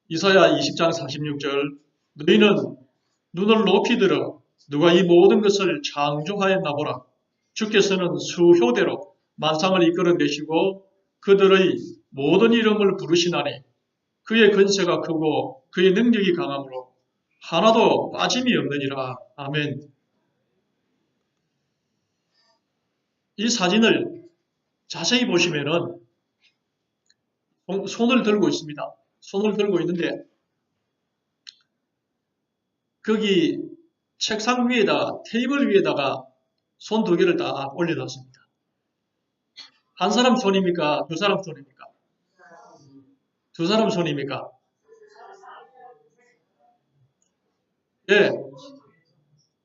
이사야 20장 46절 너희는 눈을 높이 들어 누가 이 모든 것을 창조하였나 보라. 주께서는 수효대로 만상을 이끌어내시고 그들의 모든 이름을 부르시나니 그의 권세가 크고 그의 능력이 강함으로 하나도 빠짐이 없느니라. 아멘. 이 사진을 자세히 보시면은 손을 들고 있습니다. 손을 들고 있는데 거기 책상 위에다가 테이블 위에다가 손 두 개를 딱 올려놨습니다. 한 사람 손입니까? 두 사람 손입니까? 두 사람 손입니까? 예.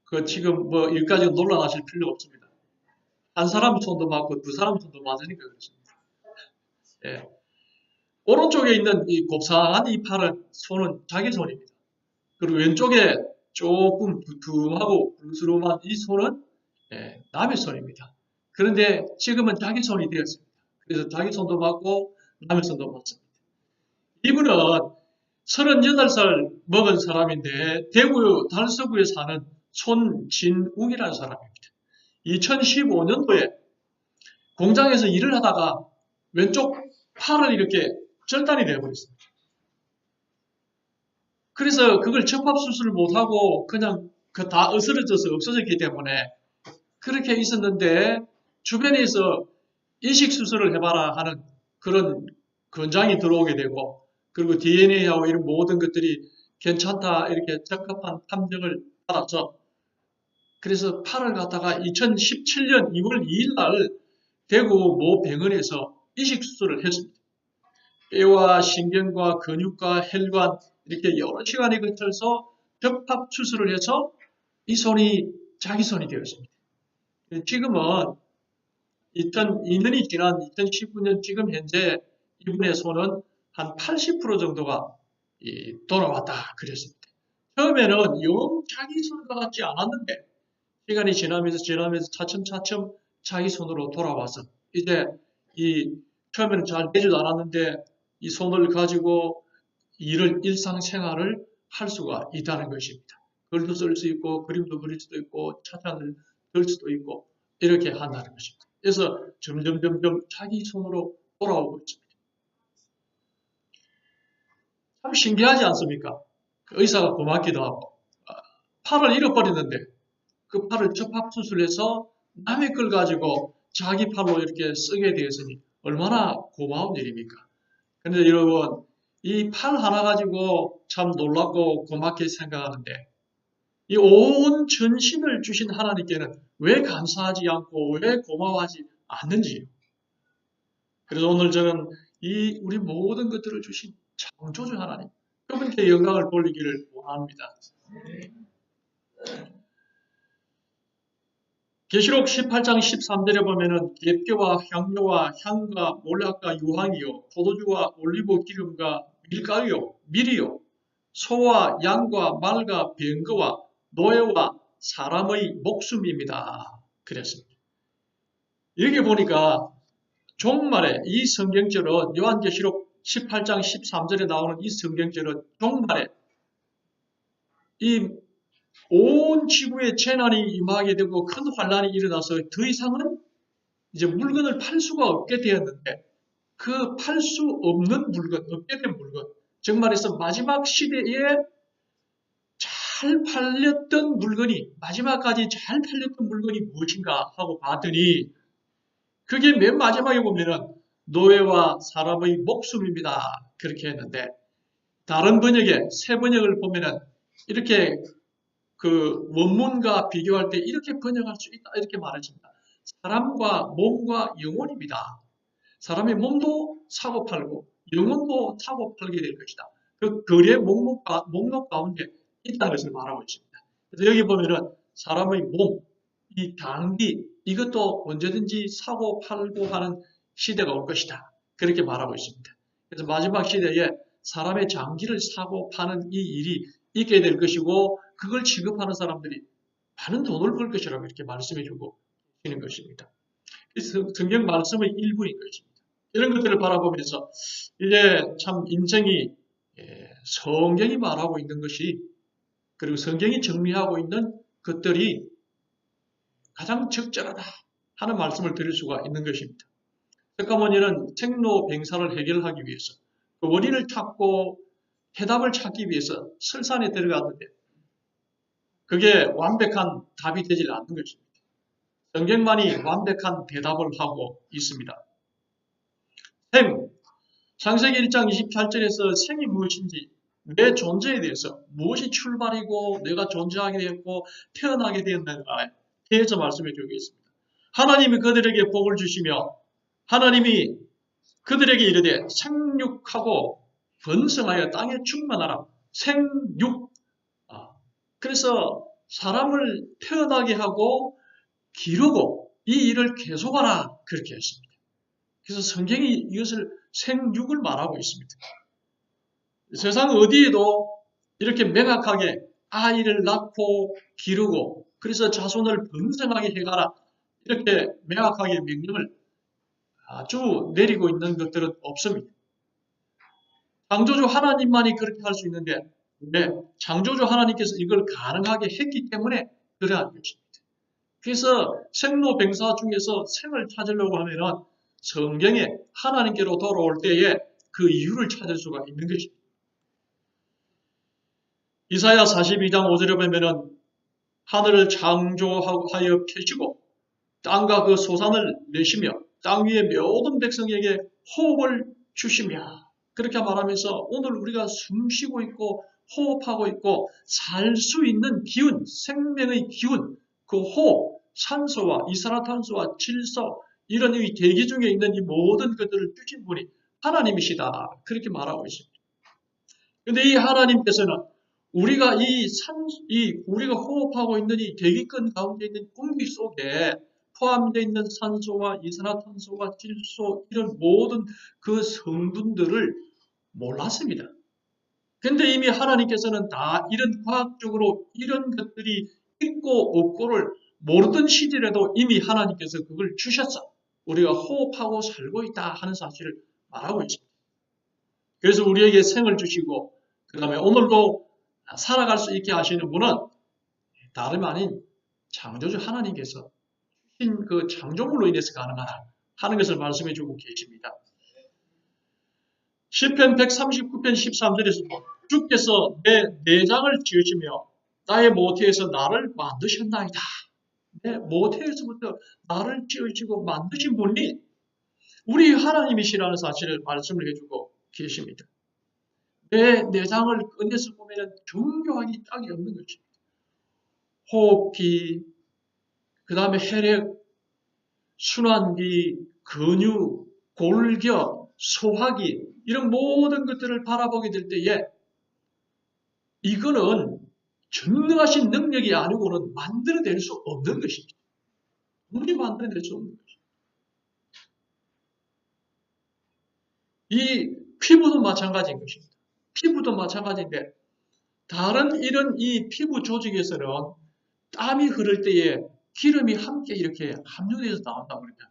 그 지금 뭐 여기까지 놀라실 필요가 없습니다. 한 사람 손도 맞고 두 사람 손도 맞으니까 그렇습니다. 예. 오른쪽에 있는 이 곱상한 이 팔은 손은 자기 손입니다. 그리고 왼쪽에 조금 두툼하고 불스름한 이 손은 남의 손입니다. 그런데 지금은 자기 손이 되었습니다. 그래서 자기 손도 맞고 남의 손도 맞습니다. 이분은 38살 먹은 사람인데 대구 달서구에 사는 손진욱이라는 사람입니다. 2015년도에 공장에서 일을 하다가 왼쪽 팔을 이렇게 절단이 되어버렸습니다. 그래서 그걸 접합수술을 못하고 그냥 다 으스러져서 없어졌기 때문에 그렇게 있었는데 주변에서 이식수술을 해봐라 하는 그런 권장이 들어오게 되고 그리고 DNA하고 이런 모든 것들이 괜찮다 이렇게 적합한 판정을 받았죠. 그래서 팔을 갖다가 2017년 2월 2일 날 대구 모 병원에서 이식수술을 했습니다. 뼈와 신경과 근육과 혈관 이렇게 여러 시간에 걸쳐서 접합수술을 해서 이 손이 자기 손이 되었습니다. 지금은 2년이 지난 2019년 지금 현재 이분의 손은 한 80% 정도가 돌아왔다 그랬습니다. 처음에는 영 자기 손과 같지 않았는데 시간이 지나면서 차츰차츰 자기 손으로 돌아와서 이제 처음에는 잘 되지도 않았는데 이 손을 가지고 일상생활을 할 수가 있다는 것입니다. 글도 쓸 수 있고 그림도 그릴 수도 있고 차장을 들 수도 있고 이렇게 한다는 것입니다. 그래서 점점 자기 손으로 돌아오고 있습니다. 참 신기하지 않습니까? 그 의사가 고맙기도 하고 팔을 잃어버렸는데 그 팔을 접합수술해서 남의 걸 가지고 자기 팔로 이렇게 쓰게 되었으니 얼마나 고마운 일입니까? 그런데 여러분 이 팔 하나 가지고 참 놀랍고 고맙게 생각하는데 이 온 전신을 주신 하나님께는 왜 감사하지 않고 왜 고마워하지 않는지요. 그래서 오늘 저는 우리 모든 것들을 주신 창조주 하나님 그분께 영광을 돌리기를 원합니다. 계시록 18장 13절에 보면은 갯겨와 향료와 향과 몰약과 유황이요 포도주와 올리브 기름과 밀가루요 밀이요 소와 양과 말과 병거와 노예와 사람의 목숨입니다. 그랬습니다. 여기 보니까 종말에 이 성경절은 요한계시록 18장 13절에 나오는 이 성경절은 종말에 이 온 지구에 재난이 임하게 되고 큰 환란이 일어나서 더 이상은 이제 물건을 팔 수가 없게 되었는데 그 팔 수 없는 물건, 없게 된 물건, 즉 말해서 마지막 시대에 잘 팔렸던 물건이 마지막까지 잘 팔렸던 물건이 무엇인가 하고 봤더니 그게 맨 마지막에 보면은 노예와 사람의 목숨입니다. 그렇게 했는데 다른 번역에 새 번역을 보면은 이렇게 그 원문과 비교할 때 이렇게 번역할 수 있다 이렇게 말해줍니다. 사람과 몸과 영혼입니다. 사람의 몸도 사고 팔고 영혼도 사고 팔게 될 것이다. 그 거래 목록 가운데 있다는 것을 말하고 있습니다. 그래서 여기 보면은 사람의 몸, 이 장기 이것도 언제든지 사고 팔고 하는 시대가 올 것이다. 그렇게 말하고 있습니다. 그래서 마지막 시대에 사람의 장기를 사고 파는 이 일이 있게 될 것이고 그걸 취급하는 사람들이 많은 돈을 벌 것이라고 이렇게 말씀해주고 있는 것입니다. 성경 말씀의 일부인 것입니다. 이런 것들을 바라보면서 이제 참 인생이 성경이 말하고 있는 것이, 그리고 성경이 정리하고 있는 것들이 가장 적절하다 하는 말씀을 드릴 수가 있는 것입니다. 석가모니는 생로병사를 해결하기 위해서 그 원인을 찾고 해답을 찾기 위해서 설산에 들어갔는데 그게 완벽한 답이 되질 않는 것입니다. 성경만이 완벽한 대답을 하고 있습니다. 생, 창세기 1장 28절에서 생이 무엇인지, 내 존재에 대해서 무엇이 출발이고 내가 존재하게 되었고 태어나게 되었는가에 대해서 말씀해 주고 있습니다. 하나님이 그들에게 복을 주시며 하나님이 그들에게 이르되 생육하고 번성하여 땅에 충만하라. 생육. 그래서 사람을 태어나게 하고 기르고 이 일을 계속하라. 그렇게 했습니다. 그래서 성경이 이것을 생육을 말하고 있습니다. 세상 어디에도 이렇게 명확하게 아이를 낳고 기르고 그래서 자손을 번성하게 해가라. 이렇게 명확하게 명령을 아주 내리고 있는 것들은 없습니다. 창조주 하나님만이 그렇게 할 수 있는데 왜? 창조주 하나님께서 이걸 가능하게 했기 때문에 그러한 것입니다. 그래서 생로병사 중에서 생을 찾으려고 하면은 성경에 하나님께로 돌아올 때에 그 이유를 찾을 수가 있는 것입니다. 이사야 42장 5절에 보면은 하늘을 창조하여 펴시고 땅과 그 소산을 내시며 땅 위의 모든 백성에게 호흡을 주시며 그렇게 말하면서 오늘 우리가 숨 쉬고 있고 호흡하고 있고 살 수 있는 기운, 생명의 기운, 그 호흡, 산소와 이산화탄소와 질소 이런 이 대기 중에 있는 이 모든 것들을 주신 분이 하나님이시다. 그렇게 말하고 있습니다. 그런데 이 하나님께서는 우리가 우리가 호흡하고 있는 이 대기권 가운데 있는 공기 속에 포함되어 있는 산소와 이산화탄소와 질소 이런 모든 그 성분들을 몰랐습니다. 근데 이미 하나님께서는 다 이런 과학적으로 이런 것들이 있고 없고를 모르던 시절에도 이미 하나님께서 그걸 주셨어. 우리가 호흡하고 살고 있다 하는 사실을 말하고 있습니다. 그래서 우리에게 생을 주시고 그 다음에 오늘도 살아갈 수 있게 하시는 분은 다름 아닌 창조주 하나님께서 주신 그 창조물로 인해서 가능하다 하는 것을 말씀해 주고 계십니다. 시편 139편 13절에서 주께서 내 내장을 지으시며 나의 모태에서 나를 만드셨나이다. 내 모태에서부터 나를 지으시고 만드신 분이 우리 하나님이시라는 사실을 말씀을 해주고 계십니다. 내 내장을 꺼내서 보면 정교하기 짝이 없는 것입니다. 호흡기, 그 다음에 혈액, 순환기, 근육, 골격, 소화기 이런 모든 것들을 바라보게 될 때에 이거는 전능하신 능력이 아니고는 만들어낼 수 없는 것입니다. 우리 만들어낼 수 없는 것입니다. 이 피부도 마찬가지인 것입니다. 피부도 마찬가지인데 다른 이런 이 피부 조직에서는 땀이 흐를 때에 기름이 함께 이렇게 함유돼서 나온다고 그럽니다.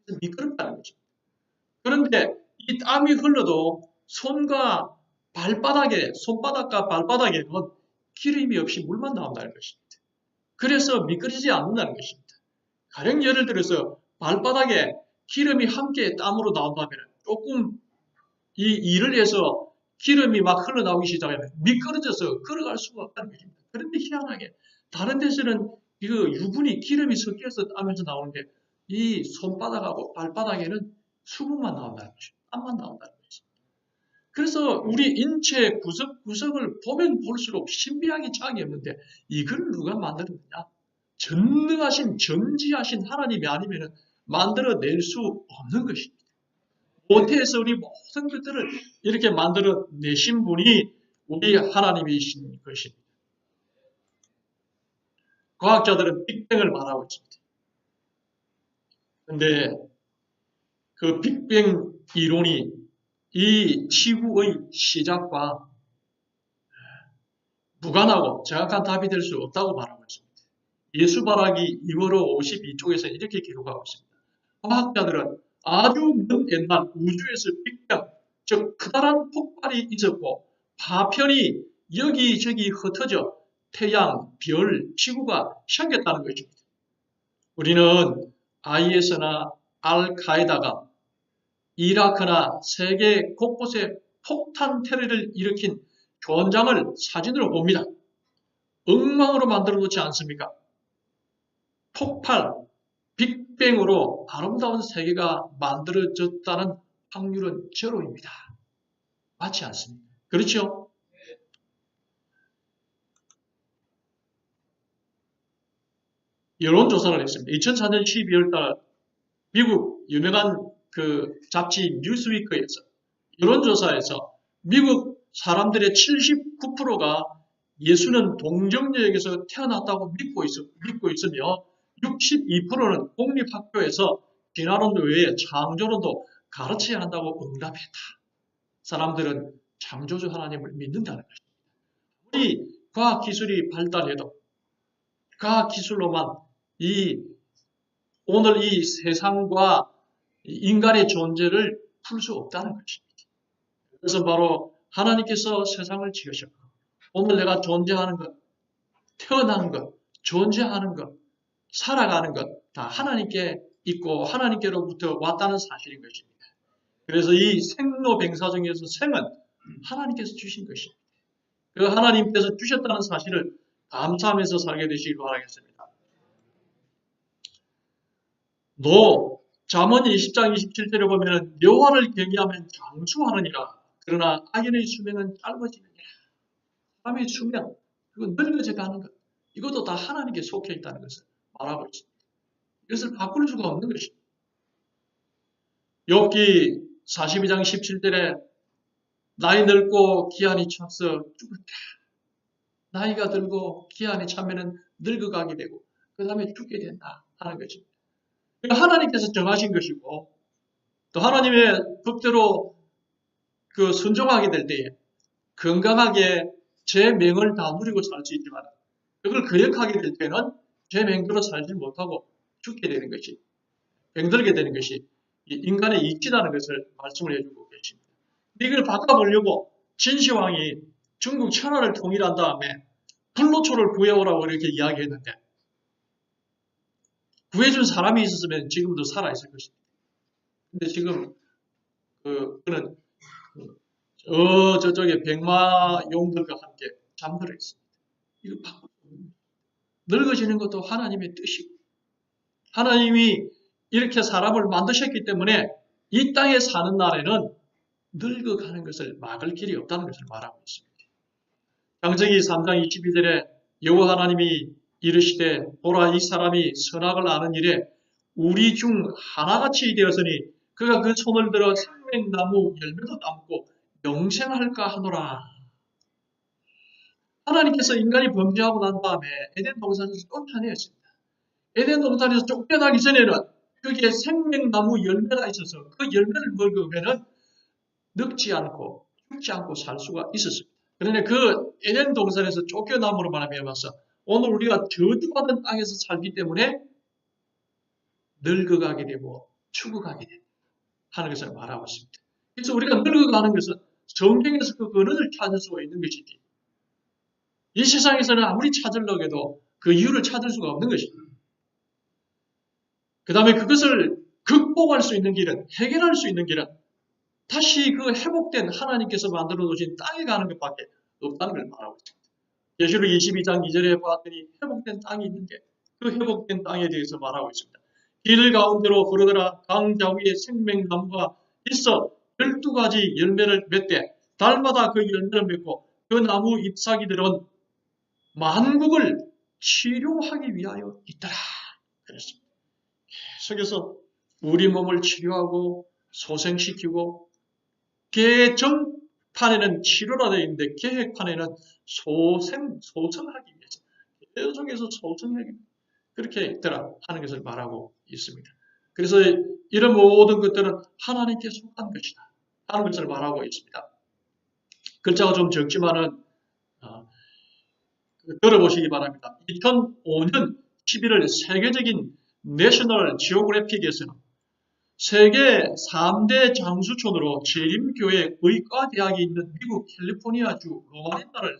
그래서 미끄럽다는 것입니다. 그런데 이 땀이 흘러도 손과 발바닥에, 손바닥과 발바닥에는 기름이 없이 물만 나온다는 것입니다. 그래서 미끄러지지 않는다는 것입니다. 가령 예를 들어서 발바닥에 기름이 함께 땀으로 나온다면 조금 이 일을 해서 기름이 막 흘러나오기 시작하면 미끄러져서 걸어갈 수가 없다는 것입니다. 그런데 희한하게 다른 데서는 이거 유분이 기름이 섞여서 땀에서 나오는데 이 손바닥하고 발바닥에는 수분만 나온다는 것입니다. 땀만 나온다는 것입니다. 그래서 우리 인체 구석구석을 보면 볼수록 신비하기 짝이 없는데 이걸 누가 만들었느냐? 전능하신 전지하신 하나님이 아니면 만들어낼 수 없는 것입니다. 모태에서 우리 모든 것들을 이렇게 만들어내신 분이 우리 하나님이신 것입니다. 과학자들은 빅뱅을 말하고 있습니다. 그런데 그 빅뱅 이론이 이 지구의 시작과 무관하고 정확한 답이 될 수 없다고 말하고 있습니다. 예수발하기 2월호 52쪽에서 이렇게 기록하고 있습니다. 과학자들은 아주 먼 옛날 우주에서 빅뱅, 즉 커다란 폭발이 있었고 파편이 여기저기 흩어져 태양, 별, 지구가 생겼다는 것입니다. 우리는 IS나 알카에다가 이라크나 세계 곳곳에 폭탄 테러를 일으킨 현장을 사진으로 봅니다. 엉망으로 만들어 놓지 않습니까? 폭발, 빅뱅으로 아름다운 세계가 만들어졌다는 확률은 제로입니다. 맞지 않습니까? 그렇죠? 여론조사를 했습니다. 2004년 12월 달 미국 유명한 그 잡지 뉴스위크에서 여론조사에서 미국 사람들의 79%가 예수는 동정역에서 태어났다고 믿고 있으며 62%는 공립학교에서 진화론도 외에 창조론도 가르쳐야 한다고 응답했다. 사람들은 창조주 하나님을 믿는다는 것입니다. 우리 과학기술이 발달해도 과학기술로만 오늘 이 세상과 인간의 존재를 풀 수 없다는 것입니다. 그래서 바로 하나님께서 세상을 지으셨고 오늘 내가 존재하는 것, 태어난 것, 존재하는 것, 살아가는 것 다 하나님께 있고 하나님께로부터 왔다는 사실인 것입니다. 그래서 이 생로병사 중에서 생은 하나님께서 주신 것입니다. 그 하나님께서 주셨다는 사실을 감사하면서 살게 되시길 바라겠습니다. 잠언 20장 27절에 보면 여호와를 경외하면 장수하느니라. 그러나 악인의 수명은 짧아지느니라. 사람의 수명, 그건 늙어져 가는 것. 이것도 다 하나님께 속해 있다는 것을 말하고 있습니다. 이것을 바꿀 수가 없는 것입니다. 욥기 42장 17절에 나이 늙고 기한이 차서 죽을까. 나이가 들고 기한이 차면은 늙어가게 되고 그 다음에 죽게 된다 하는 것입니다. 하나님께서 정하신 것이고 또 하나님의 법대로 그 순종하게 될 때에 건강하게 제 명을 다 누리고 살 수 있지만 그걸 거역하게 될 때는 제 명대로 살지 못하고 죽게 되는 것이 병들게 되는 것이 인간의 이치라는 것을 말씀을 해주고 계십니다. 이걸 바꿔보려고 진시황이 중국 천하를 통일한 다음에 불로초를 구해오라고 이렇게 이야기했는데 구해준 사람이 있었으면 지금도 살아있을 것입니다. 근데 지금 그는 저쪽에 백마용들과 함께 잠들어 있습니다. 이거 바꿀 수 없는 늙어지는 것도 하나님의 뜻이고 하나님이 이렇게 사람을 만드셨기 때문에 이 땅에 사는 날에는 늙어가는 것을 막을 길이 없다는 것을 말하고 있습니다. 창세기 3장 22절에 여호와 하나님이 이르시되 보라 이 사람이 선악을 아는 일에 우리 중 하나같이 되었으니 그가 그 손을 들어 생명나무 열매도 따먹고 영생할까 하노라. 하나님께서 인간이 범죄하고 난 다음에 에덴 동산에서 쫓아내었습니다. 에덴 동산에서 쫓겨나기 전에는 거기에 생명나무 열매가 있어서 그 열매를 먹으면 늙지 않고 죽지 않고 살 수가 있었습니다. 그런데 그 에덴 동산에서 쫓겨남으로 말미암아서 오늘 우리가 저주받은 땅에서 살기 때문에 늙어가게 되고 죽어가게 된다 하는 것을 말하고 있습니다. 그래서 우리가 늙어가는 것은 성경에서 그 근원을 찾을 수가 있는 것이지 이 세상에서는 아무리 찾으려고 해도 그 이유를 찾을 수가 없는 것입니다. 그 다음에 그것을 극복할 수 있는 길은 해결할 수 있는 길은 다시 그 회복된 하나님께서 만들어 놓으신 땅에 가는 것밖에 없다는 걸 말하고 있습니다. 계시록 22장 2절에 보았더니 회복된 땅이 있는데 그 회복된 땅에 대해서 말하고 있습니다. 길 가운데로 걸어들어 강자 위에 생명나무가 있어 12가지 열매를 맺되 달마다 그 열매를 맺고 그 나무 잎사귀들은 만국을 치료하기 위하여 있더라. 그랬습니다. 계속해서 우리 몸을 치료하고 소생시키고 개정판에는 치료라 되어 있는데 계획판에는 소생하기 위해서 계속해서 소생하기 그렇게 있더라 하는 것을 말하고 있습니다. 그래서 이런 모든 것들은 하나님께 속한 것이다 하는 것을 말하고 있습니다. 글자가 좀 적지만은 들어보시기 바랍니다. 2005년 11월 세계적인 내셔널 지오그래픽에서는 세계 3대 장수촌으로 재림교회 의과대학이 있는 미국 캘리포니아주 로마린다를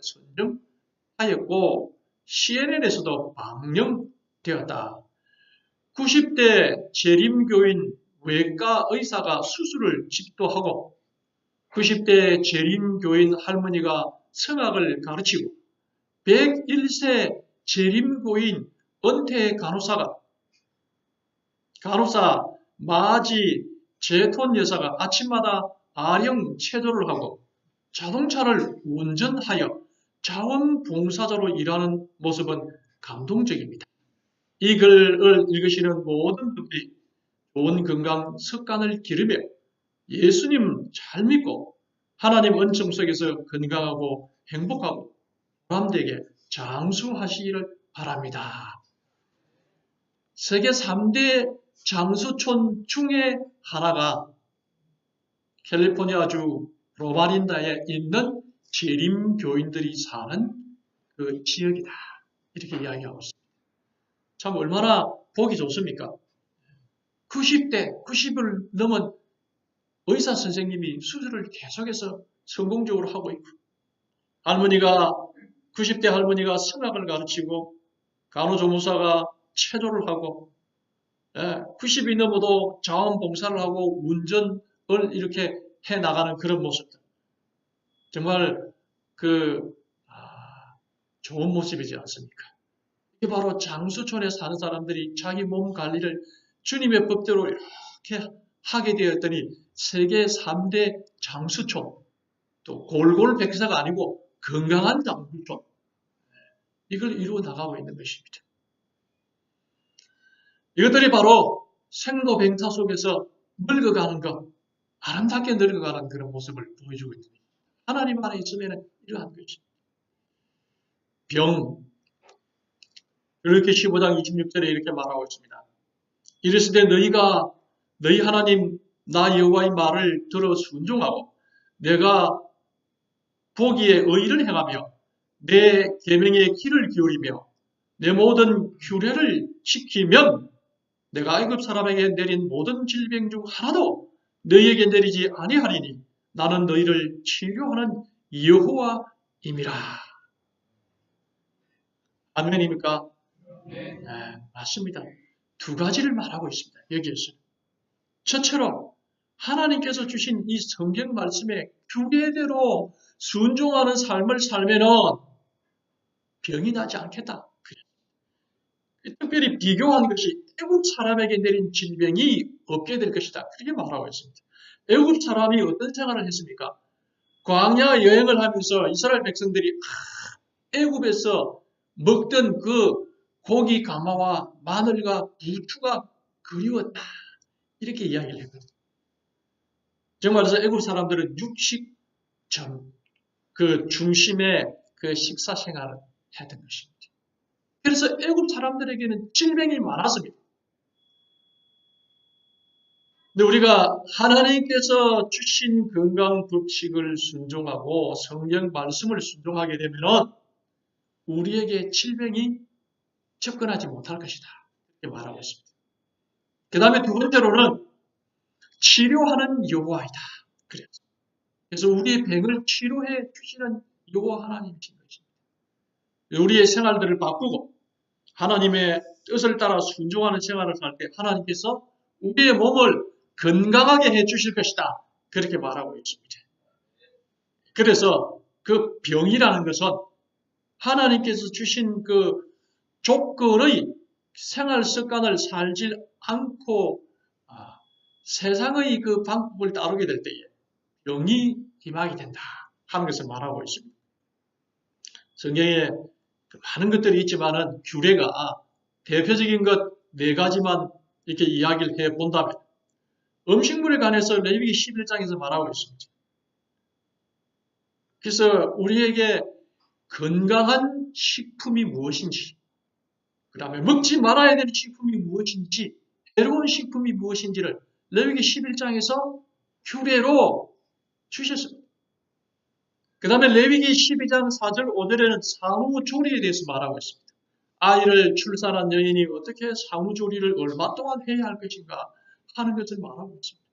선정하였고 CNN에서도 방영되었다. 90대 재림교인 외과 의사가 수술을 집도하고 90대 재림교인 할머니가 성악을 가르치고 101세 재림교인 은퇴 간호사 마지 제톤 여사가 아침마다 아령 체조를 하고 자동차를 운전하여 자원봉사자로 일하는 모습은 감동적입니다. 이 글을 읽으시는 모든 분들이 좋은 건강 습관을 기르며 예수님 잘 믿고 하나님 은총 속에서 건강하고 행복하고 보람되게 장수하시기를 바랍니다. 세계 3대 장수촌 중에 하나가 캘리포니아주 로마린다에 있는 재림교인들이 사는 그 지역이다. 이렇게 이야기하고 있습니다. 참 얼마나 보기 좋습니까? 90을 넘은 의사 선생님이 수술을 계속해서 성공적으로 하고 있고 90대 할머니가 성악을 가르치고 간호조무사가 체조를 하고 90이 넘어도 자원봉사를 하고 운전을 이렇게 해나가는 그런 모습들. 정말 좋은 모습이지 않습니까? 이게 바로 장수촌에 사는 사람들이 자기 몸 관리를 주님의 법대로 이렇게 하게 되었더니 세계 3대 장수촌, 또 골골백사가 아니고 건강한 장수촌, 이걸 이루어 나가고 있는 것입니다. 이것들이 바로 생로병사 속에서 늙어가는 것, 아름답게 늙어가는 그런 모습을 보여주고 있는 것입니다. 하나님 안에 있으면 이러한 것입니다. 병, 이렇게 15장 26절에 이렇게 말하고 있습니다. 이르시되 너희 하나님 나 여호와의 말을 들어 순종하고 내가 보기에 의를 행하며 내 계명에 귀를 기울이며 내 모든 규례를 지키면 내가 애굽 사람에게 내린 모든 질병 중 하나도 너희에게 내리지 아니하리니 나는 너희를 치료하는 여호와임이라. 아멘입니까? 네, 맞습니다. 두 가지를 말하고 있습니다. 여기에서. 첫째로 하나님께서 주신 이 성경 말씀의 규례대로 순종하는 삶을 살면은 병이 나지 않겠다. 특별히 비교한 것이 애굽 사람에게 내린 질병이 없게 될 것이다. 그렇게 말하고 있습니다. 애굽 사람이 어떤 생활을 했습니까? 광야 여행을 하면서 이스라엘 백성들이 애굽에서 먹던 그 고기 가마와 마늘과 부추가 그리웠다. 이렇게 이야기를 했거든요. 정말 그래서 애굽 사람들은 육식 그 중심의 그 식사 생활을 했던 것입니다. 그래서 애굽 사람들에게는 질병이 많았습니다. 근데 우리가 하나님께서 주신 건강 법칙을 순종하고 성경 말씀을 순종하게 되면 우리에게 질병이 접근하지 못할 것이다. 이렇게 말하고 있습니다. 그 다음에 두 번째로는 치료하는 여호와이다. 그래서 우리의 병을 치료해 주시는 여호와 하나님이신 것입니다. 우리의 생활들을 바꾸고 하나님의 뜻을 따라 순종하는 생활을 할 때 하나님께서 우리의 몸을 건강하게 해 주실 것이다. 그렇게 말하고 있습니다. 그래서 그 병이라는 것은 하나님께서 주신 그 조건의 생활 습관을 살지 않고 세상의 그 방법을 따르게 될 때에 병이 임하게 된다 하는 것을 말하고 있습니다. 성경에 많은 것들이 있지만은 규례가 대표적인 것 4가지만 이렇게 이야기를 해 본다면 음식물에 관해서 레위기 11장에서 말하고 있습니다. 그래서 우리에게 건강한 식품이 무엇인지, 그 다음에 먹지 말아야 되는 식품이 무엇인지, 해로운 식품이 무엇인지를 레위기 11장에서 규례로 주셨습니다. 그 다음에 레위기 12장 4절 5절에는 산후조리에 대해서 말하고 있습니다. 아이를 출산한 여인이 어떻게 산후조리를 얼마 동안 해야 할 것인가 하는 것을 말하고 있습니다.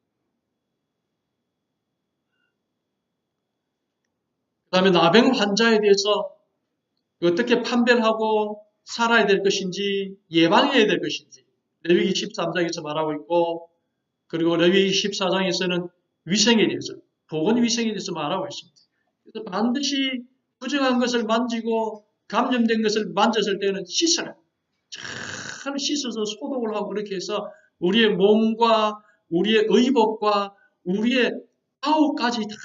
그 다음에 나병 환자에 대해서 어떻게 판별하고 살아야 될 것인지, 예방해야 될 것인지 레위기 13장에서 말하고 있고, 그리고 레위기 14장에서는 위생에 대해서, 보건위생에 대해서 말하고 있습니다. 그래서 반드시 부정한 것을 만지고 감염된 것을 만졌을 때는 씻어라. 잘 씻어서 소독을 하고 그렇게 해서 우리의 몸과 우리의 의복과 우리의 아우까지 다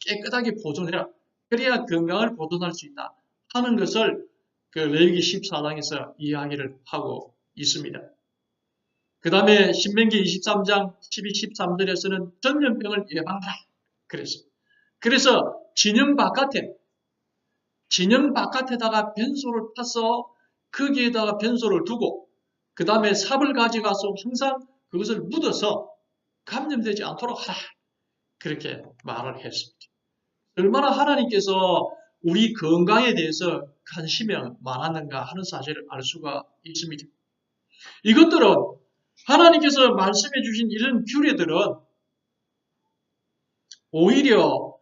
깨끗하게 보존해라. 그래야 건강을 보존할 수 있다 하는 것을 그 레위기 14장에서 이야기를 하고 있습니다. 그 다음에 신명기 23장 12, 13절에서는 전염병을 예방하라 그랬습니다. 그래서 진영 바깥에다가 변소를 파서 거기에다가 변소를 두고 그 다음에 삽을 가져가서 항상 그것을 묻어서 감염되지 않도록 하라. 그렇게 말을 했습니다. 얼마나 하나님께서 우리 건강에 대해서 관심이 많았는가 하는 사실을 알 수가 있습니다. 이것들은 하나님께서 말씀해 주신 이런 규례들은 오히려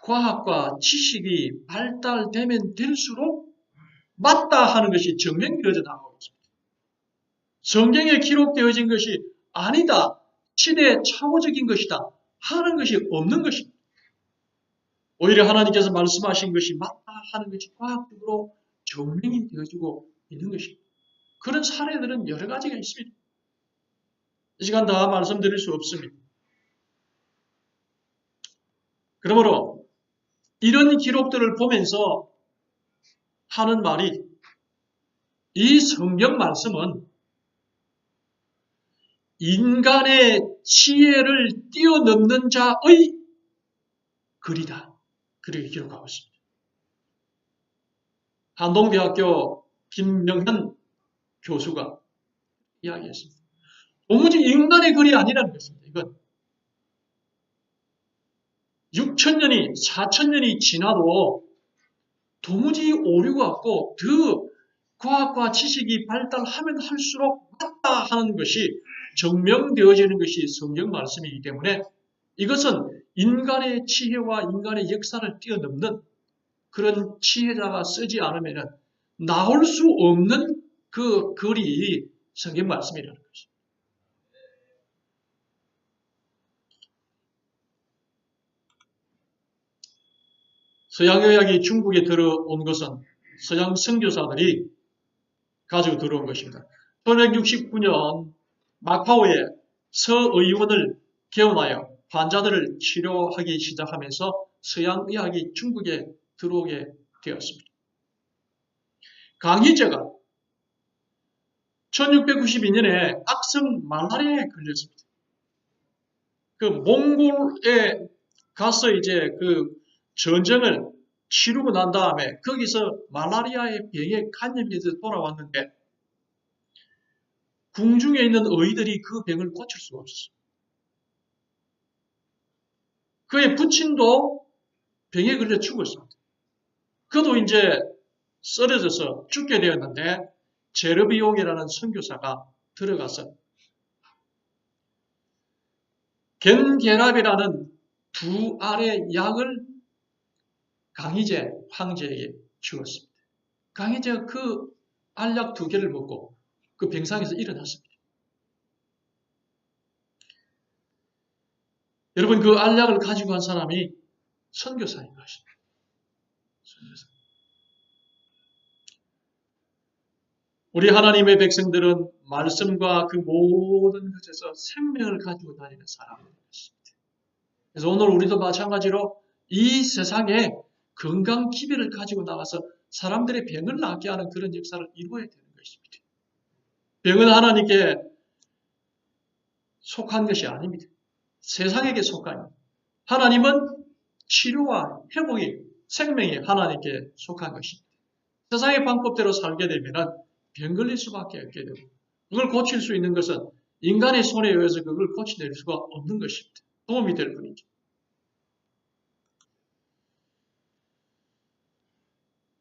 과학과 지식이 발달되면 될수록 맞다 하는 것이 증명되어져 나가고 있습니다. 성경에 기록되어진 것이 아니다, 시대착오적인 것이다 하는 것이 없는 것입니다. 오히려 하나님께서 말씀하신 것이 맞다 하는 것이 과학적으로 증명이 되어지고 있는 것입니다. 그런 사례들은 여러 가지가 있습니다. 이 시간 다 말씀드릴 수 없습니다. 그러므로 이런 기록들을 보면서 하는 말이, 이 성경 말씀은 인간의 지혜를 뛰어넘는 자의 글이다. 그렇게 기록하고 있습니다. 한동대학교 김명현 교수가 이야기했습니다. 도무지 인간의 글이 아니라는 것입니다. 이건 6,000년이, 4,000년이 지나도 도무지 오류가 없고 더 과학과 지식이 발달하면 할수록 맞다 하는 것이 증명되어지는 것이 성경 말씀이기 때문에 이것은 인간의 지혜와 인간의 역사를 뛰어넘는 그런 지혜자가 쓰지 않으면 나올 수 없는 그 글이 성경 말씀이라는 것입니다. 서양의학이 중국에 들어온 것은 서양 선교사들이 가지고 들어온 것입니다. 1969년 마카오에 서의원을 개원하여 환자들을 치료하기 시작하면서 서양의학이 중국에 들어오게 되었습니다. 강희제가 1692년에 악성 말라리아에 걸렸습니다. 그 몽골에 가서 이제 그 전쟁을 치르고 난 다음에 거기서 말라리아의 병에 감염돼서 돌아왔는데 궁중에 있는 의들이 그 병을 고칠 수가 없었어요. 그의 부친도 병에 걸려 죽었습니다. 그도 이제 쓰러져서 죽게 되었는데 제르비용이라는 선교사가 들어가서 견계랍이라는 두 알의 약을 강희제 황제에게 주었습니다. 강희제가 그 알약 2개를 먹고 그 병상에서 일어났습니다. 여러분, 그 알약을 가지고 간 사람이 선교사인 것입니다. 선교사. 우리 하나님의 백성들은 말씀과 그 모든 것에서 생명을 가지고 다니는 사람인 것입니다. 그래서 오늘 우리도 마찬가지로 이 세상에 건강 기별을 가지고 나가서 사람들의 병을 낫게 하는 그런 역사를 이루어야 되는 것입니다. 병은 하나님께 속한 것이 아닙니다. 세상에게 속한, 하나님은 치료와 회복이, 생명이 하나님께 속한 것입니다. 세상의 방법대로 살게 되면 병 걸릴 수밖에 없게 되고, 그걸 고칠 수 있는 것은 인간의 손에 의해서 그걸 고쳐낼 수가 없는 것입니다. 도움이 될 뿐이죠.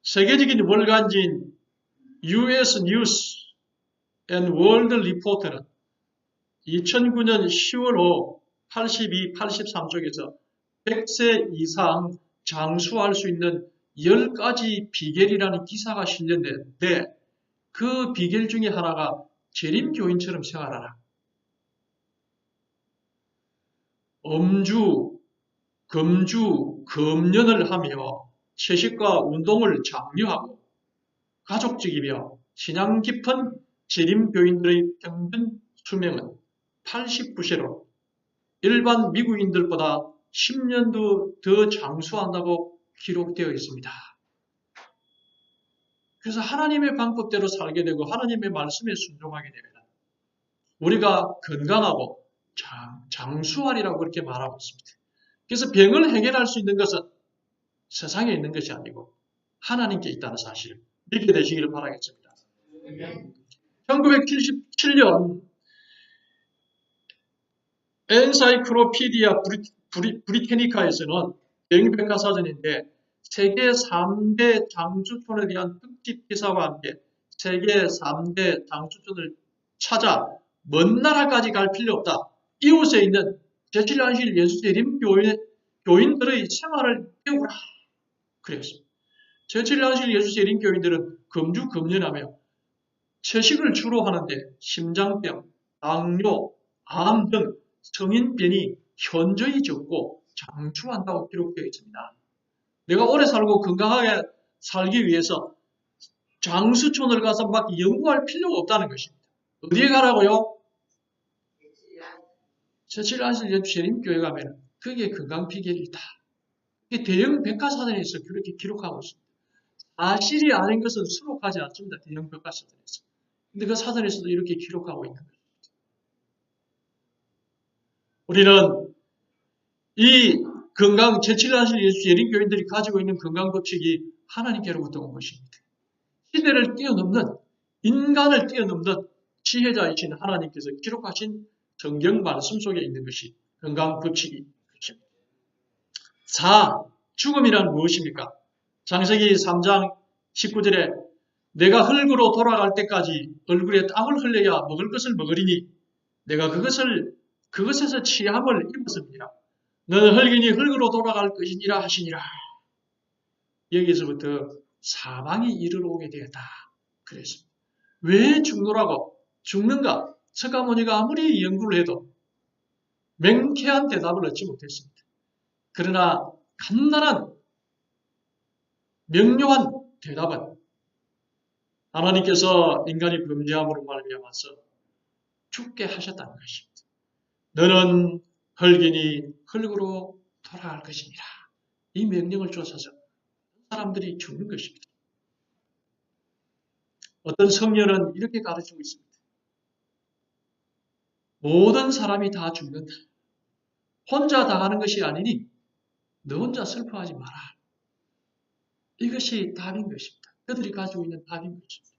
세계적인 월간지인 US News and World Report는 2009년 10월 호 82, 83쪽에서 100세 이상 장수할 수 있는 10가지 비결이라는 기사가 실렸는데 그 비결 중에 하나가 재림교인처럼 생활하라. 음주, 금주, 금연을 하며 채식과 운동을 장려하고 가족적이며 신앙 깊은 재림교인들의 평균 수명은 89세로 일반 미국인들보다 10년도 더 장수한다고 기록되어 있습니다. 그래서 하나님의 방법대로 살게 되고 하나님의 말씀에 순종하게 되면 우리가 건강하고 장수하리라고 그렇게 말하고 있습니다. 그래서 병을 해결할 수 있는 것은 세상에 있는 것이 아니고 하나님께 있다는 사실을 믿게 되시기를 바라겠습니다. 1977년 엔사이클로피디아 브리테니카에서는 대형백과사전인데 세계 3대 장수촌에 대한 특집 기사와 함께 세계 3대 장수촌을 찾아 먼 나라까지 갈 필요 없다. 이웃에 있는 제칠안실 예수재림 교인들의 생활을 배우라. 그랬습니다. 제칠안실 예수재림 교인들은 금주 금연하며 채식을 주로 하는데 심장병, 당뇨, 암 등 성인병이 현저히 적고 장수한다고 기록되어 있습니다. 내가 오래 살고 건강하게 살기 위해서 장수촌을 가서 막 연구할 필요가 없다는 것입니다. 어디에 가라고요? 제칠안실 예수재림교회 가면 그게 건강 비결이다. 그게 대형 백과사전에서 그렇게 기록하고 있습니다. 사실이 아닌 것은 수록하지 않습니다. 대형 백과사전에서. 근데 그 사전에서도 이렇게 기록하고 있는 것입니다. 우리는 이 건강, 제칠안실 예수재림교인들이 가지고 있는 건강 법칙이 하나님께로부터 온 것입니다. 시대를 뛰어넘는, 인간을 뛰어넘는 지혜자이신 하나님께서 기록하신 성경 말씀 속에 있는 것이 건강 법칙이 것입니다. 4. 죽음이란 무엇입니까? 창세기 3장 19절에 내가 흙으로 돌아갈 때까지 얼굴에 땀을 흘려야 먹을 것을 먹으리니 내가 그것에서 취함을 입었습니다. 너는 흙이니 흙으로 돌아갈 것이니라 하시니라. 여기서부터 사망이 이르러 오게 되었다. 그랬습니다. 왜 죽는가? 석가모니가 아무리 연구를 해도 명쾌한 대답을 얻지 못했습니다. 그러나 간단한 명료한 대답은 하나님께서 인간이 범죄함으로 말미암아서 죽게 하셨다는 것입니다. 너는 흙이니 흙으로 돌아갈 것이니라. 이 명령을 쫓아서 사람들이 죽는 것입니다. 어떤 성녀는 이렇게 가르치고 있습니다. 모든 사람이 다 죽는다. 혼자 당하는 것이 아니니 너 혼자 슬퍼하지 마라. 이것이 답인 것입니다. 그들이 가지고 있는 답인 것입니다.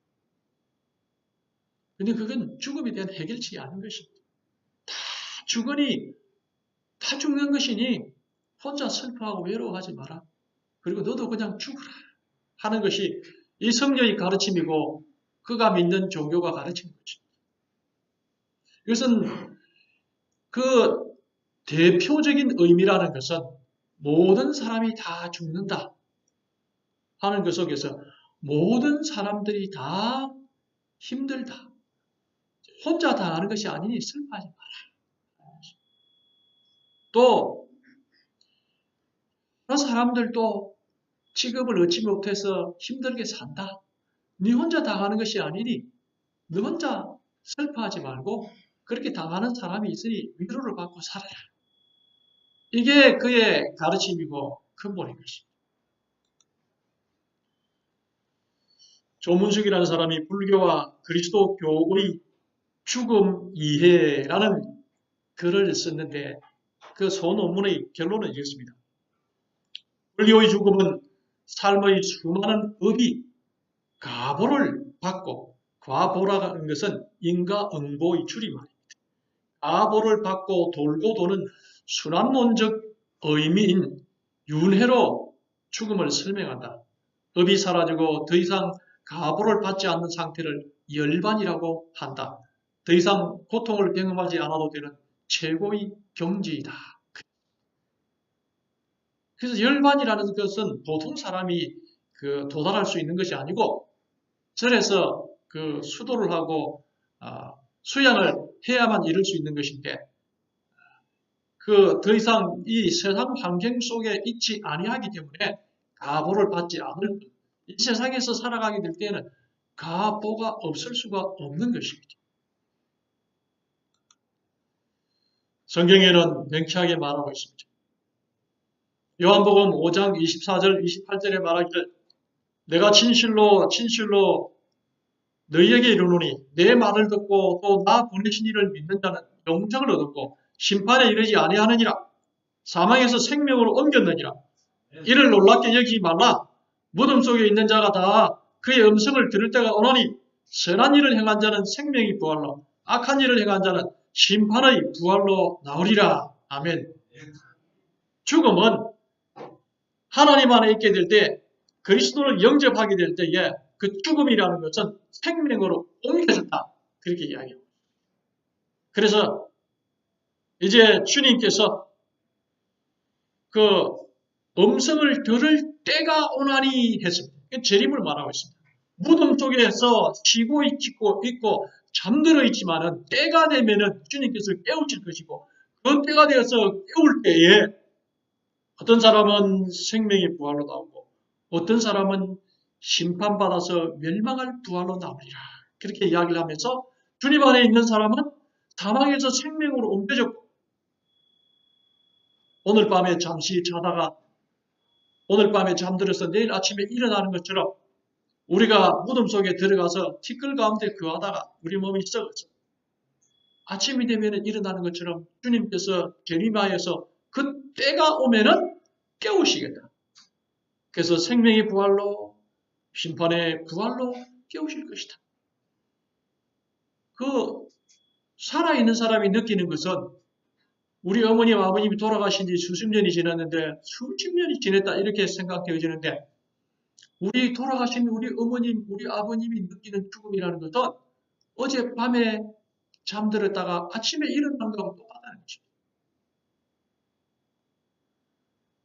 그런데 그건 죽음에 대한 해결책이 아닌 것입니다. 다 죽는 것이니 혼자 슬퍼하고 외로워하지 마라. 그리고 너도 그냥 죽으라 하는 것이 이 성령의 가르침이고 그가 믿는 종교가 가르치는 것입니다. 이것은 그 대표적인 의미라는 것은 모든 사람이 다 죽는다 하는 것 속에서 모든 사람들이 다 힘들다. 혼자 다 하는 것이 아니니 슬퍼하지 마라. 또 그런 사람들도 직업을 얻지 못해서 힘들게 산다. 네 혼자 당하는 것이 아니니 너 혼자 슬퍼하지 말고 그렇게 당하는 사람이 있으니 위로를 받고 살아라. 이게 그의 가르침이고 근본인 것입니다. 조문숙이라는 사람이 불교와 그리스도교의 죽음 이해라는 글을 썼는데 그 소논문의 결론은 이렇습니다. 불교의 죽음은 삶의 수많은 업이 가보를 받고, 과보라는 것은 인과응보의 줄임말입니다. 가보를 받고 돌고 도는 순환론적 의미인 윤회로 죽음을 설명한다. 업이 사라지고 더 이상 가보를 받지 않는 상태를 열반이라고 한다. 더 이상 고통을 경험하지 않아도 되는 최고의 경지이다. 그래서 열반이라는 것은 보통 사람이 도달할 수 있는 것이 아니고 절에서 수도를 하고 수양을 해야만 이룰 수 있는 것인데 더 이상 이 세상 환경 속에 있지 아니하기 때문에 가보를 받지 않을 이 세상에서 살아가게 될 때에는 가보가 없을 수가 없는 것입니다. 성경에는 명쾌하게 말하고 있습니다. 요한복음 5장 24절 28절에 말하기를 내가 진실로 너희에게 이르노니 내 말을 듣고 또 나 보내신 이를 믿는 자는 영생을 얻었고 심판에 이르지 아니하느니라. 사망에서 생명으로 옮겼느니라. 이를 놀랍게 여기지 말라. 무덤 속에 있는 자가 다 그의 음성을 들을 때가 오나니 선한 일을 행한 자는 생명의 부활로 악한 일을 행한 자는 심판의 부활로 나오리라. 아멘. 죽음은 하나님 안에 있게 될 때 그리스도를 영접하게 될 때에 그 죽음이라는 것은 생명으로 옮겨졌다. 그렇게 이야기해요. 그래서 이제 주님께서 그 음성을 들을 때가 오나니 했습니다. 재림을 말하고 있습니다. 무덤 속에서 쉬고 있고 잠들어 있지만은 때가 되면은 주님께서 깨우칠 것이고 그 때가 되어서 깨울 때에 어떤 사람은 생명의 부활로 나오고 어떤 사람은 심판받아서 멸망할 부활로 나오리라. 그렇게 이야기를 하면서 주님 안에 있는 사람은 사망에서 생명으로 옮겨졌고 오늘 밤에 잠시 자다가 오늘 밤에 잠들어서 내일 아침에 일어나는 것처럼 우리가 무덤 속에 들어가서 티끌 가운데 거하다가 우리 몸이 썩어서 아침이 되면 일어나는 것처럼 주님께서 재림하여서 그 때가 오면은 깨우시겠다. 그래서 생명의 부활로 심판의 부활로 깨우실 것이다. 살아있는 사람이 느끼는 것은 우리 어머님, 아버님이 돌아가신 지 수십 년이 지났는데 수십 년이 지났다 이렇게 생각되어지는데 우리 돌아가신 우리 어머님, 우리 아버님이 느끼는 죽음이라는 것은 어젯밤에 잠들었다가 아침에 일어난 것하고 똑같다는 것입니다.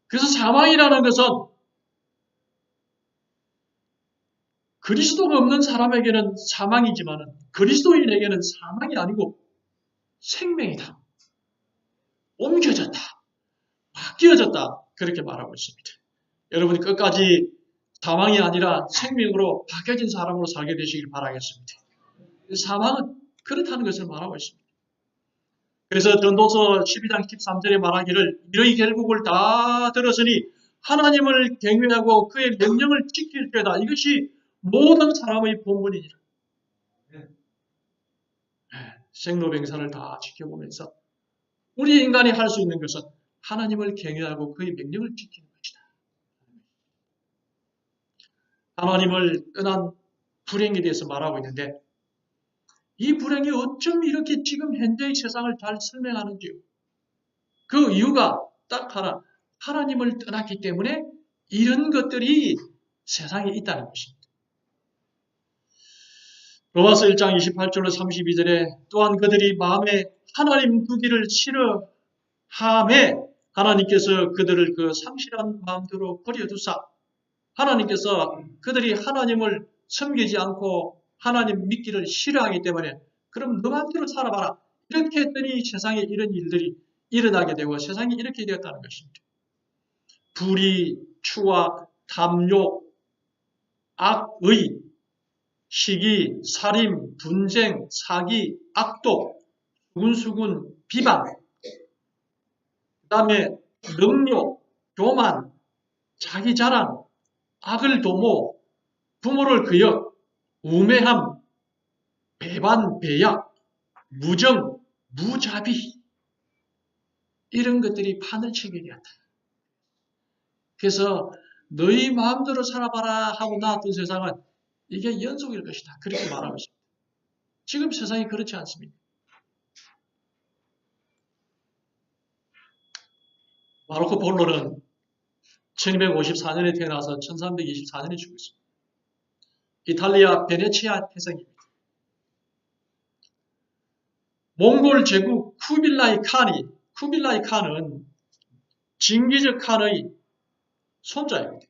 그래서 사망이라는 것은 그리스도가 없는 사람에게는 사망이지만 그리스도인에게는 사망이 아니고 생명이다. 옮겨졌다. 바뀌어졌다. 그렇게 말하고 있습니다. 여러분이 끝까지 사망이 아니라 생명으로 바뀌어진 사람으로 살게 되시길 바라겠습니다. 사망은 그렇다는 것을 말하고 있습니다. 그래서 전도서 12장 13절에 말하기를 너희 결국을 다 들었으니 하나님을 경외하고 그의 명령을 지킬 때다. 이것이 모든 사람의 본분이니라. 생로병사를 다 지켜보면서 우리 인간이 할 수 있는 것은 하나님을 경외하고 그의 명령을 지키는 것이다. 하나님을 떠난 불행에 대해서 말하고 있는데 이 불행이 어쩜 이렇게 지금 현재의 세상을 잘 설명하는지요. 그 이유가 딱 하나, 하나님을 떠났기 때문에 이런 것들이 세상에 있다는 것입니다. 로마서 1장 28절로 32절에 또한 그들이 마음에 하나님 두기를 싫어함에 하나님께서 그들을 그 상실한 마음대로 버려두사 하나님께서 그들이 하나님을 섬기지 않고 하나님 믿기를 싫어하기 때문에 그럼 너 마음대로 살아봐라. 이렇게 했더니 세상에 이런 일들이 일어나게 되고 세상이 이렇게 되었다는 것입니다. 불의, 추악, 탐욕, 악의, 시기, 살인, 분쟁, 사기, 악독, 수군수군, 비방, 그 다음에 능욕, 교만, 자기 자랑, 악을 도모, 부모를 거역, 우매함, 배반, 배약, 무정, 무자비 이런 것들이 판을 치게 되었다. 그래서 너희 마음대로 살아봐라 하고 나왔던 세상은 이게 연속일 것이다. 그렇게 말하고 있습니다. 지금 세상이 그렇지 않습니다. 마르코 볼로는 1254년에 태어나서 1324년에 죽었습니다. 이탈리아 베네치아 태생입니다. 몽골 제국 쿠빌라이 칸은 징기즈 칸의 손자입니다.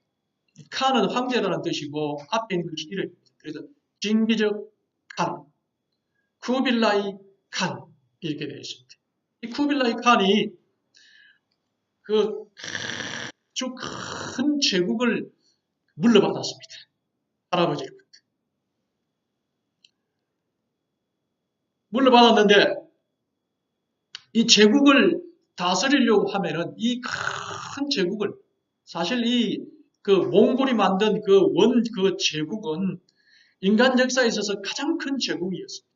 칸은 황제라는 뜻이고 앞에 있는 것이 이름입니다. 그래서 징기즈 칸, 쿠빌라이 칸 이렇게 되어 있습니다. 이 쿠빌라이 칸이 그 아주 큰 제국을 물려받았습니다. 할아버지로부터. 물려받았는데 이 제국을 다스리려고 하면은 이 큰 제국을 사실 그 몽골이 만든 그 제국은 인간 역사에 있어서 가장 큰 제국이었습니다.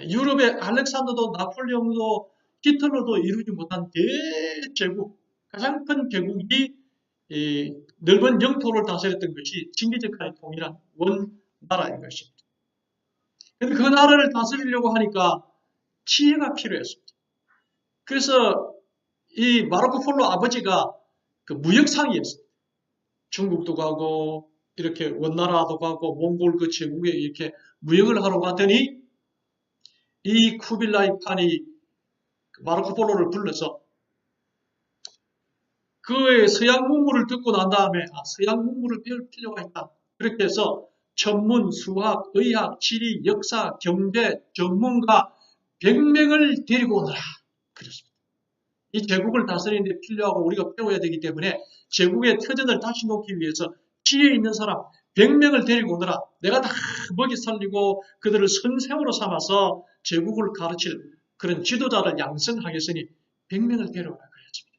유럽의 알렉산더도 나폴레옹도 히틀러도 이루지 못한 대제국, 가장 큰 제국이 넓은 영토를 다스렸던 것이 징기즈칸이 통일한 원나라인 것입니다. 근데 그 나라를 다스리려고 하니까 지혜가 필요했습니다. 그래서 이 마르코 폴로 아버지가 그 무역상이었습니다. 중국도 가고 이렇게 원나라도 가고 몽골 그 제국에 이렇게 무역을 하러 갔더니 이 쿠빌라이 칸이 마르코 폴로를 불러서 그의 서양 문물을 듣고 난 다음에 서양 문물을 배울 필요가 있다. 그렇게 해서 천문, 수학, 의학, 지리, 역사, 경제 전문가 100명을 데리고 오너라. 그렇습니다. 이 제국을 다스리는 데 필요하고 우리가 배워야 되기 때문에 제국의 터전을 다시 놓기 위해서 지혜 있는 사람 100명을 데리고 오너라. 내가 다 먹이 살리고 그들을 선생으로 삼아서 제국을 가르칠 그런 지도자를 양성하겠으니 100명을 데려오라 그랬습니다.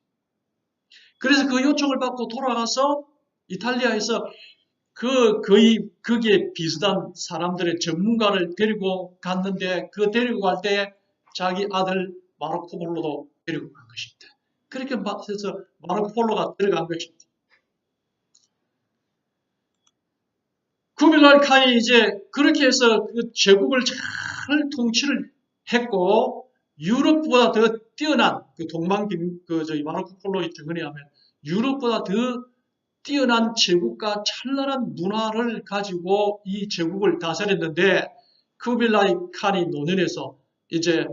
그래서 그 요청을 받고 돌아가서 이탈리아에서 거기에 비슷한 사람들의 전문가를 데리고 갔는데 그 데리고 갈 때 자기 아들 마르코 폴로도 데리고 간 것입니다. 그렇게 해서 마르코 폴로가 데려간 것입니다. 쿠빌라이 칸이 이제 그렇게 해서 그 제국을 잘 통치를 했고 유럽보다 더 뛰어난 그 마르코 폴로의 증언에 하면 유럽보다 더 뛰어난 제국과 찬란한 문화를 가지고 이 제국을 다스렸는데 쿠빌라이 칸이 노년에서 이제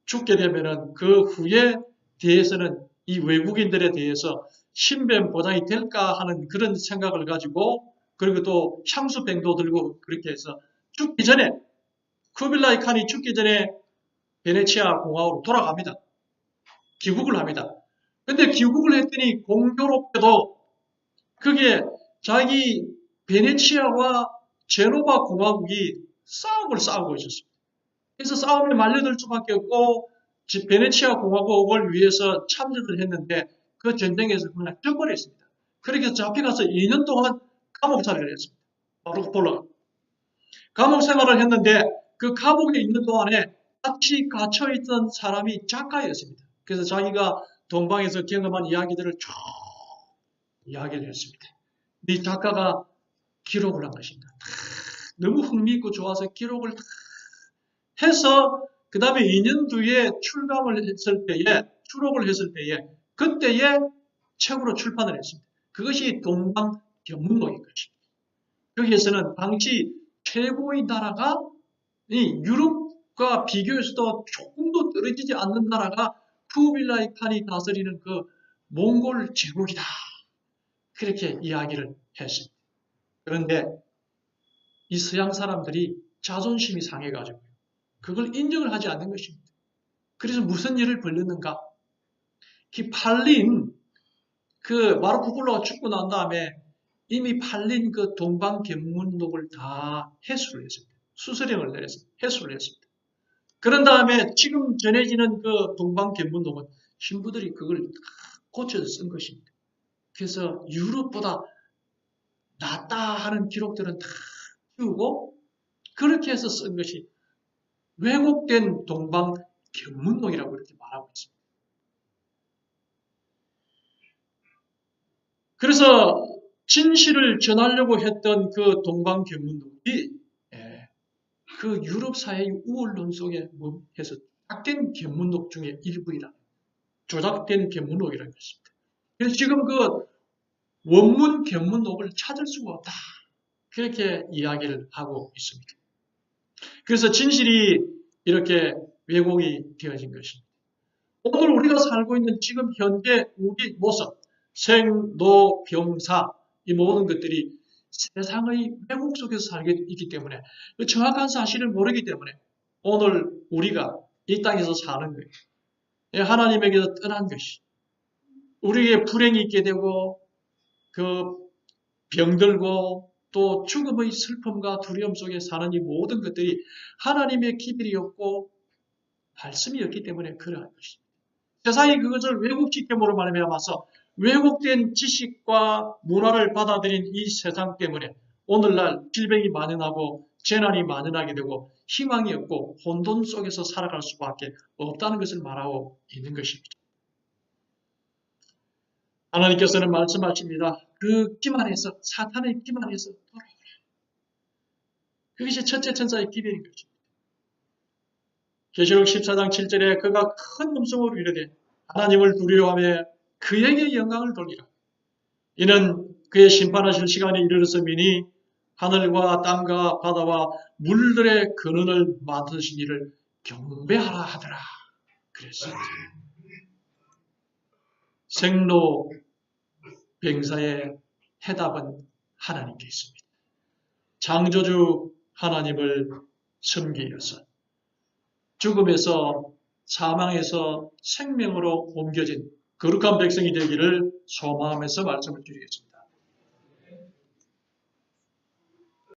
죽게 되면은 그 후에 대해서는 이 외국인들에 대해서 신변 보장이 될까 하는 그런 생각을 가지고 그리고 또 향수병도 들고 그렇게 해서 죽기 전에 쿠빌라이 칸이 죽기 전에 베네치아 공화국으로 돌아갑니다. 귀국을 합니다. 근데 귀국을 했더니 공교롭게도 그게 자기 베네치아와 제노바 공화국이 싸움을 싸우고 있었습니다. 그래서 싸움에 말려들 수밖에 없고 베네치아 공화국을 위해서 참전을 했는데 그 전쟁에서 그냥 져버렸습니다. 그렇게 잡혀가서 2년 동안 감옥 생활을 했습니다. 마르코 폴로가. 감옥 생활을 했는데 그 감옥에 있는 동안에 같이 갇혀있던 사람이 작가였습니다. 그래서 자기가 동방에서 경험한 이야기들을 쭉 이야기를 했습니다. 이 작가가 기록을 한 것입니다. 너무 흥미있고 좋아서 기록을 해서 그 다음에 2년 뒤에 출록을 했을 때에 그때에 책으로 출판을 했습니다. 그것이 동방견문록인 것입니다. 여기에서는 당시 최고의 나라가 이 유럽과 비교해서도 조금도 떨어지지 않는 나라가 쿠빌라이 칸이 다스리는 그 몽골 제국이다. 그렇게 이야기를 했습니다. 그런데 이 서양 사람들이 자존심이 상해가지고 그걸 인정을 하지 않는 것입니다. 그래서 무슨 일을 벌였는가? 마르코 폴로가 죽고 난 다음에 이미 팔린 그 동방견문록을 다 해수를 했습니다. 수수령을 내려서 해수를 했습니다. 그런 다음에 지금 전해지는 그 동방견문록은 신부들이 그걸 다 고쳐서 쓴 것입니다. 그래서 유럽보다 낫다 하는 기록들은 다 지우고 그렇게 해서 쓴 것이 왜곡된 동방견문록이라고 이렇게 말하고 있습니다. 그래서 진실을 전하려고 했던 그 동방견문록이 그 유럽 사회의 우월론 속에 해서 조작된 견문록 중에 일부이라 조작된 견문록이라는 것입니다. 그래서 지금 그 원문 견문록을 찾을 수가 없다. 그렇게 이야기를 하고 있습니다. 그래서 진실이 이렇게 왜곡이 되어진 것입니다. 오늘 우리가 살고 있는 지금 현재 우리 모습, 생로 병사 이 모든 것들이 세상의 왜곡 속에서 살게 있기 때문에 그 정확한 사실을 모르기 때문에 오늘 우리가 이 땅에서 사는 거예요. 하나님에게서 떠난 것이 우리에게 불행이 있게 되고 그 병들고 또 죽음의 슬픔과 두려움 속에 사는 이 모든 것들이 하나님의 기별이 없고 말씀이 없기 때문에 그러한 것입니다. 세상이 그것을 왜곡시킴으로 말미암아서 왜곡된 지식과 문화를 받아들인 이 세상 때문에 오늘날 질병이 만연하고 재난이 만연하게 되고 희망이 없고 혼돈 속에서 살아갈 수밖에 없다는 것을 말하고 있는 것입니다. 하나님께서는 말씀하십니다. 그 기만에서 사탄의 기만에서 돌아오라. 그것이 첫째 천사의 기별인 것입니다. 계시록 14장 7절에 그가 큰 음성으로 이르되 하나님을 두려워하며 그에게 영광을 돌리라. 이는 그의 심판하실 시간이 이르렀음이니 하늘과 땅과 바다와 물들의 근원을 만드신 이를 경배하라 하더라. 그랬습니다. 생로 병사의 해답은 하나님께 있습니다. 창조주 하나님을 섬기여서 죽음에서 사망에서 생명으로 옮겨진 거룩한 백성이 되기를 소망하면서 말씀을 드리겠습니다.